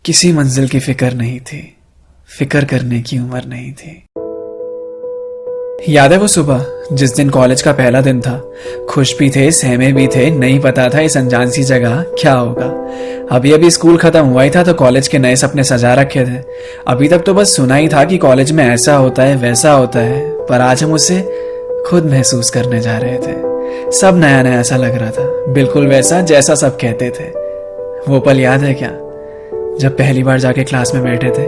किसी मंजिल की फिक्र नहीं थी, फिक्र करने की उम्र नहीं थी। याद है वो सुबह जिस दिन कॉलेज का पहला दिन था। खुश भी थे, सहमे भी थे, नहीं पता था इस अनजान सी जगह क्या होगा। अभी अभी स्कूल खत्म हुआ ही था तो कॉलेज के नए सपने सजा रखे थे। अभी तक तो बस सुना ही था कि कॉलेज में ऐसा होता है वैसा होता है, पर आज हम उसे खुद महसूस करने जा रहे थे। सब नया नया सा लग रहा था, बिल्कुल वैसा जैसा सब कहते थे। वो पल याद है क्या, जब पहली बार जाके क्लास में बैठे थे?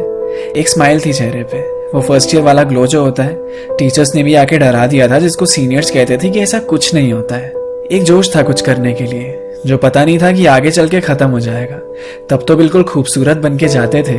एक स्माइल थी चेहरे पे, वो फर्स्ट ईयर वाला ग्लो जो होता है। टीचर्स ने भी आके डरा दिया था, जिसको सीनियर्स कहते थे कि ऐसा कुछ नहीं होता है। एक जोश था कुछ करने के लिए, जो पता नहीं था कि आगे चल के खत्म हो जाएगा। तब तो बिल्कुल खूबसूरत बन के जाते थे,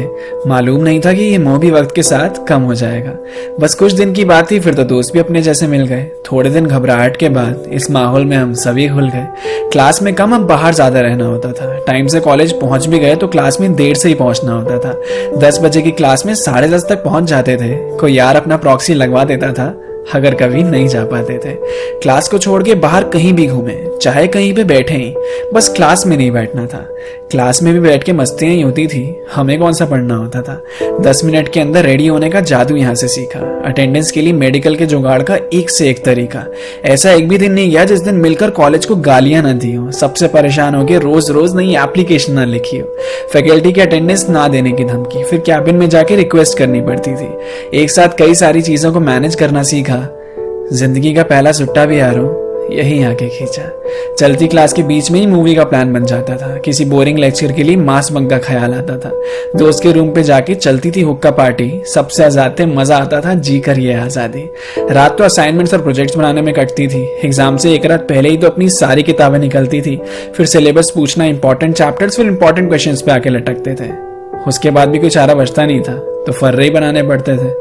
मालूम नहीं था कि ये मोह भी वक्त के साथ कम हो जाएगा। बस कुछ दिन की बात थी, फिर तो दोस्त भी अपने जैसे मिल गए। थोड़े दिन घबराहट के बाद इस माहौल में हम सभी घुल गए। क्लास में कम, अब बाहर ज्यादा रहना होता था। टाइम से कॉलेज पहुंच भी गए तो क्लास में देर से ही पहुंचना होता था। 10 बजे की क्लास में 10:30 तक पहुंच जाते थे। कोई यार अपना प्रॉक्सी लगवा देता था अगर कभी नहीं जा पाते थे। क्लास को छोड़ के बाहर कहीं भी घूमे, चाहे कहीं पे बैठे ही, बस क्लास में नहीं बैठना था। क्लास में भी बैठ के मस्तियां ही होती थी, हमें कौन सा पढ़ना होता था। 10 मिनट के अंदर रेडी होने का जादू यहाँ से सीखा। अटेंडेंस के लिए मेडिकल के जुगाड़ का एक से एक तरीका। ऐसा एक भी दिन नहीं गया जिस दिन मिलकर कॉलेज को गालियां न दी हो, सबसे परेशान हो के रोज रोज नई एप्लीकेशन न लिखी हो, फैकल्टी की अटेंडेंस ना देने की धमकी, फिर कैबिन में जाके रिक्वेस्ट करनी पड़ती थी। एक साथ कई सारी चीजों को मैनेज करना सीखा। जिंदगी का पहला सुट्टा भी यारों यही आके खींचा। चलती क्लास के बीच में ही मूवी का प्लान बन जाता था। किसी बोरिंग लेक्चर के लिए मास बंक का ख्याल आता था। दोस्त के रूम पे जाके चलती थी हुक्का पार्टी, सबसे आजाद थे, मजा आता था, जी कर ये आजादी। रात तो असाइनमेंट्स और प्रोजेक्ट्स बनाने में कटती थी। एग्जाम से एक रात पहले ही तो अपनी सारी किताबें निकलती थी। फिर सिलेबस पूछना, इंपॉर्टेंट चैप्टर्स, फिर इंपॉर्टेंट क्वेश्चंस पे आके लटकते थे। उसके बाद भी कोई चारा बचता नहीं था तो फर्रे ही बनाने पड़ते थे।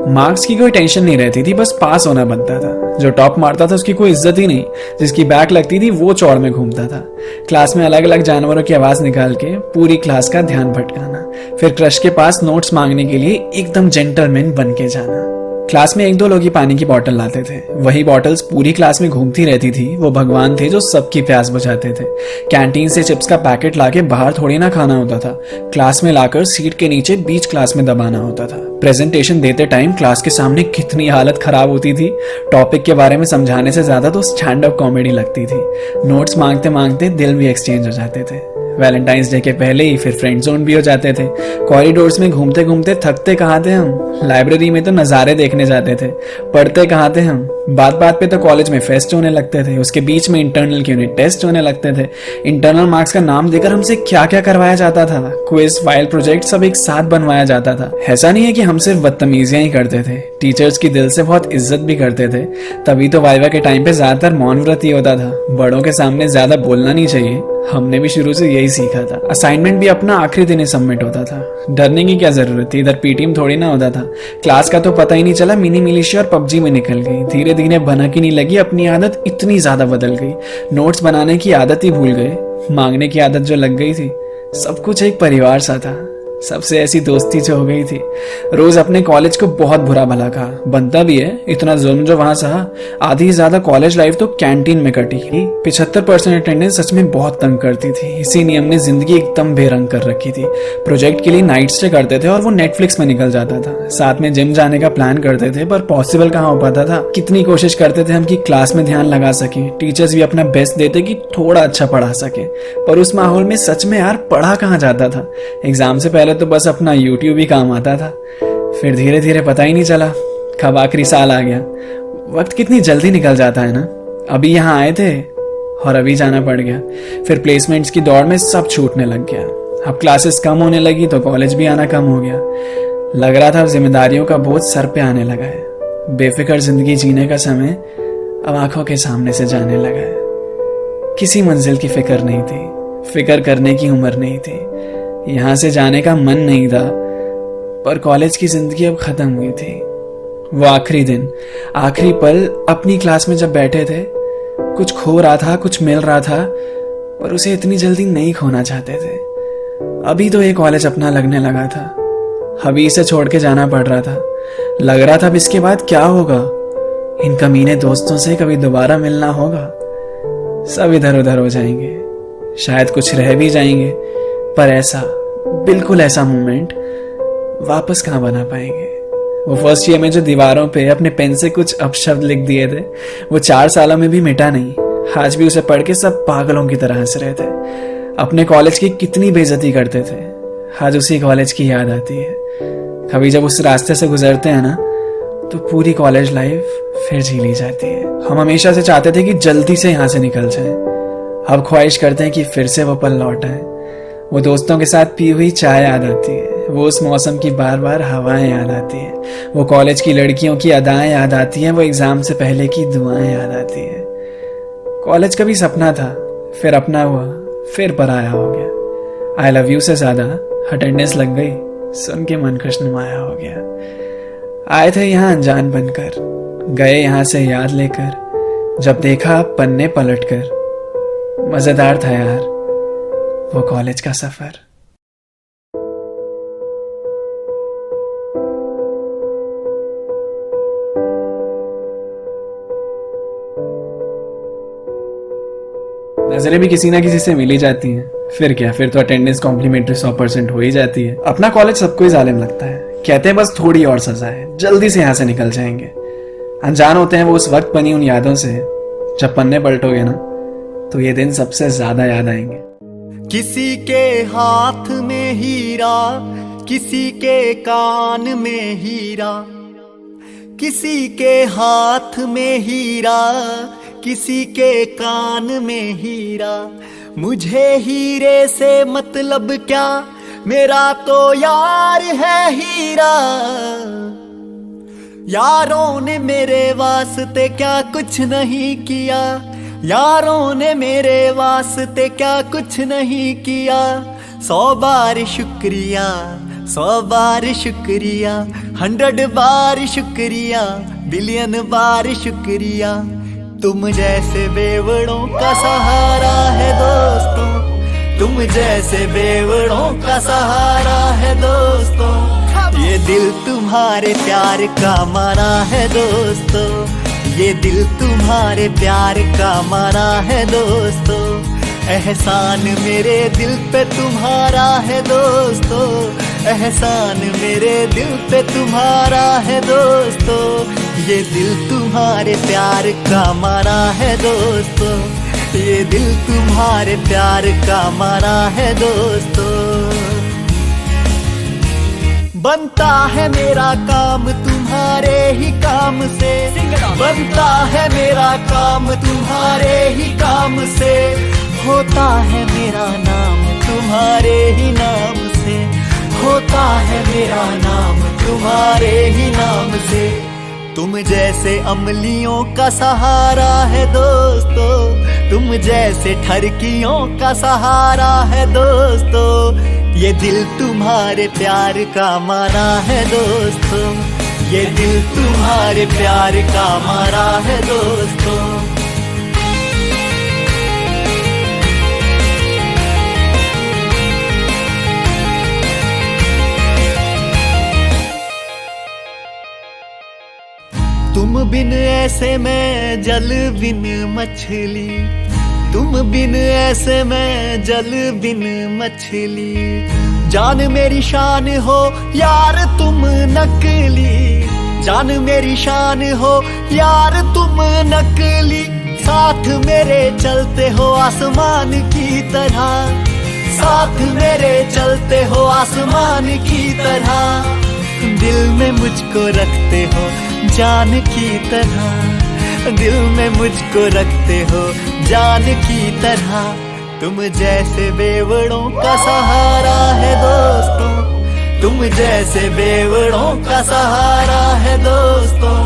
मार्क्स की कोई टेंशन नहीं रहती थी, बस पास होना बनता था। जो टॉप मारता था उसकी कोई इज्जत ही नहीं, जिसकी बैक लगती थी वो चौड़ में घूमता था। क्लास में अलग अलग जानवरों की आवाज निकाल के पूरी क्लास का ध्यान भटकाना, फिर क्रश के पास नोट्स मांगने के लिए एकदम जेंटलमैन बन के जाना। क्लास में 1-2 लोग ही पानी की बोतल लाते थे, वही बॉटल्स पूरी क्लास में घूमती रहती थी। वो भगवान थे जो सबकी प्यास बुझाते थे। कैंटीन से चिप्स का पैकेट लाके बाहर थोड़ी ना खाना होता था, क्लास में लाकर सीट के नीचे बीच क्लास में दबाना होता था। प्रेजेंटेशन देते टाइम क्लास के सामने कितनी हालत खराब होती थी। टॉपिक के बारे में समझाने से ज्यादा तो स्टैंड अप कॉमेडी लगती थी। नोट्स मांगते मांगते दिल भी एक्सचेंज हो जाते थे। वैलेंटाइंस डे के पहले ही फिर फ्रेंड जोन भी हो जाते थे। कॉरिडोर्स में घूमते घूमते थकते कहाँ थे हम, लाइब्रेरी में तो नज़ारे देखने जाते थे। पढ़ते कहाँ थे हम, बात बात पे तो कॉलेज में फेस्ट होने लगते थे। उसके बीच में इंटरनल के यूनिट टेस्ट होने लगते थे। इंटरनल मार्क्स का नाम देकर हमसे क्या क्या करवाया जाता था। क्विज, फाइल, प्रोजेक्ट सब एक साथ बनवाया जाता था। ऐसा नहीं है कि हम सिर्फ बदतमीजियां ही करते थे, टीचर्स की दिल से बहुत इज्जत भी करते थे। तभी तो वाइवा के टाइम पे ज्यादातर मौन व्रत ही होता था। बड़ों के सामने ज्यादा बोलना नहीं चाहिए, हमने भी शुरू से यही सीखा था। असाइनमेंट भी अपना आखिरी दिन ही सबमिट होता था। डरने की क्या जरूरत थी, इधर पीटीएम थोड़ी ना होता था। क्लास का तो पता ही नहीं चला, मिनी मिलिशिया और पबजी में निकल गई। धीरे धीरे भनक ही नहीं लगी, अपनी आदत इतनी ज्यादा बदल गई। नोट्स बनाने की आदत ही भूल गए, मांगने की आदत जो लग गई थी। सब कुछ एक परिवार सा था, सबसे ऐसी दोस्ती जो हो गई थी। रोज अपने कॉलेज को बहुत बुरा भला कहा, बनता भी है, इतना जुल्म जो वहां सहा। आधी ज्यादा कॉलेज लाइफ तो कैंटीन में कटी। 75% अटेंडेंस सच में बहुत तंग करती थी। इसी नियम ने जिंदगी एकदम बेरंग कर रखी थी। प्रोजेक्ट के लिए नाइट स्टे करते थे और वो नेटफ्लिक्स में निकल जाता था। साथ में जिम जाने का प्लान करते थे, पर पॉसिबल कहाँ हो पाता था। कितनी कोशिश करते थे हम कि क्लास में ध्यान लगा सके। टीचर्स भी अपना बेस्ट देते कि थोड़ा अच्छा पढ़ा सके, पर उस माहौल में सच में यार पढ़ा कहाँ जाता था। एग्जाम से पहले तो बस अपना यूट्यूब ही काम आता था। फिर धीरे धीरे पता ही नहीं चला कब आखिरी साल आ गया। वक्त कितनी जल्दी निकल जाता है ना। अभी यहाँ आए थे और अभी जाना पड़ गया। फिर प्लेसमेंट्स की दौड़ में सब छूटने लग गया। अब क्लासेस कम होने लगी तो कॉलेज भी आना कम हो गया। लग रहा था अब जिम्मेदारियों का बोझ सर पे आने लगा है। बेफिक्र जिंदगी जीने का समय अब आंखों के सामने से जाने लगा है। किसी मंजिल की फिक्र नहीं थी, फिक्र करने की उम्र नहीं थी। यहाँ से जाने का मन नहीं था, पर कॉलेज की जिंदगी अब खत्म हुई थी। वो आखिरी दिन, आखिरी पल अपनी क्लास में जब बैठे थे, कुछ खो रहा था, कुछ मिल रहा था, पर उसे इतनी जल्दी नहीं खोना चाहते थे। अभी तो ये कॉलेज अपना लगने लगा था, अभी इसे छोड़ के जाना पड़ रहा था। लग रहा था अब इसके बाद क्या होगा, इन कमीने दोस्तों से कभी दोबारा मिलना होगा। सब इधर उधर हो जाएंगे, शायद कुछ रह भी जाएंगे, पर ऐसा बिल्कुल ऐसा मोमेंट वापस कहाँ बना पाएंगे। वो फर्स्ट ईयर में जो दीवारों पे अपने पेन से कुछ अपशब्द लिख दिए थे, वो 4 सालों में भी मिटा नहीं। आज भी उसे पढ़ के सब पागलों की तरह हंस रहे थे। अपने कॉलेज की कितनी बेइज्जती करते थे, आज उसी कॉलेज की याद आती है। कभी जब उस रास्ते से गुजरते हैं ना, तो पूरी कॉलेज लाइफ फिर जी ली जाती है। हम हमेशा से चाहते थे कि जल्दी से यहाँ से निकल जाएं। अब ख्वाहिश करते हैं कि फिर से वो पल लौट आए। वो दोस्तों के साथ पी हुई चाय याद आती है, वो उस मौसम की बार बार हवाएं याद आती है, वो कॉलेज की लड़कियों की अदाएं याद आती हैं, वो एग्जाम से पहले की दुआएं याद आती है। कॉलेज कभी सपना था, फिर अपना हुआ, फिर पराया हो गया। आई लव यू से ज्यादा अटेंडेंस लग गई, सुन के मन खुशनुमाया हो गया। आए थे यहाँ अनजान बनकर, गए यहाँ से याद लेकर, जब देखा पन्ने पलटकर, मजेदार था यार वो कॉलेज का सफर। नजरें भी किसी ना किसी से मिली जाती हैं, फिर क्या, फिर तो अटेंडेंस कॉम्प्लीमेंट्री 100% हो ही जाती है। अपना कॉलेज सबको ही जालिम लगता है, कहते हैं बस थोड़ी और सजा है, जल्दी से यहाँ से निकल जाएंगे। अनजान होते हैं वो उस वक्त बनी उन यादों से, जब पन्ने पलटोगे ना तो ये दिन सबसे ज्यादा याद आएंगे। किसी के हाथ में हीरा, किसी के कान में हीरा, किसी के हाथ में हीरा, किसी के कान में हीरा। मुझे हीरे से मतलब क्या, मेरा तो यार है हीरा। यारों ने मेरे वास्ते क्या कुछ नहीं किया, यारों ने मेरे वास्ते क्या कुछ नहीं किया। 100 बार शुक्रिया, 100 बार शुक्रिया, 100 बार शुक्रिया, बिलियन बार शुक्रिया। तुम जैसे बेवड़ों का सहारा है दोस्तों, तुम जैसे बेवड़ों का सहारा है दोस्तों। ये दिल तुम्हारे प्यार का मारा है दोस्तों, ये दिल तुम्हारे प्यार का मारा है दोस्तों। एहसान मेरे दिल पे तुम्हारा है दोस्तों, एहसान मेरे दिल पे तुम्हारा है दोस्तों। ये दिल तुम्हारे प्यार का मारा है दोस्तों, ये दिल तुम्हारे प्यार का मारा है दोस्तों। बनता है मेरा काम तुम्हारे ही काम से, बनता है मेरा काम तुम्हारे ही काम से। होता है मेरा नाम तुम्हारे ही नाम से, होता है मेरा नाम तुम्हारे ही नाम से। तुम जैसे अमलियों का सहारा है दोस्तों, तुम जैसे ठरकियों का सहारा है दोस्तों। ये दिल तुम्हारे प्यार का मारा है दोस्तों, ये दिल तुम्हारे प्यार का मारा है दोस्तों। तुम बिन ऐसे में जल बिन मछली, तुम बिन ऐसे में जल बिन मछली। जान मेरी शान हो यार तुम नकली, जान मेरी शान हो यार तुम नकली। साथ मेरे चलते हो आसमान की तरह, साथ मेरे चलते हो आसमान की तरह। दिल में मुझको रखते हो जान की तरह, दिल में मुझको रखते हो जान की तरह। तुम जैसे बेवड़ों का सहारा है दोस्तों, तुम जैसे बेवड़ों का सहारा है दोस्तों।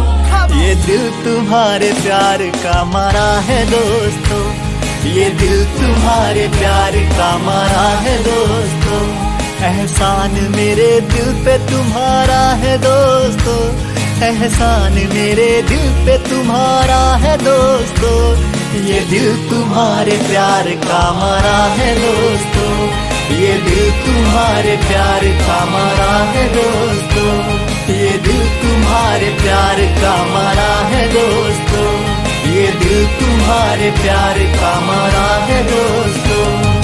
ये दिल तुम्हारे प्यार का मारा है दोस्तों, ये दिल तुम्हारे प्यार का मारा है दोस्तों। एहसान मेरे दिल पे तुम्हारा है दोस्तों, एहसान मेरे दिल पे तुम्हारा है दोस्तों। ये दिल तुम्हारे प्यार का मारा है दोस्तों, ये दिल तुम्हारे प्यार का मारा है दोस्तों। ये दिल तुम्हारे प्यार का मारा है दोस्तों, ये दिल तुम्हारे प्यार का मारा है दोस्तों।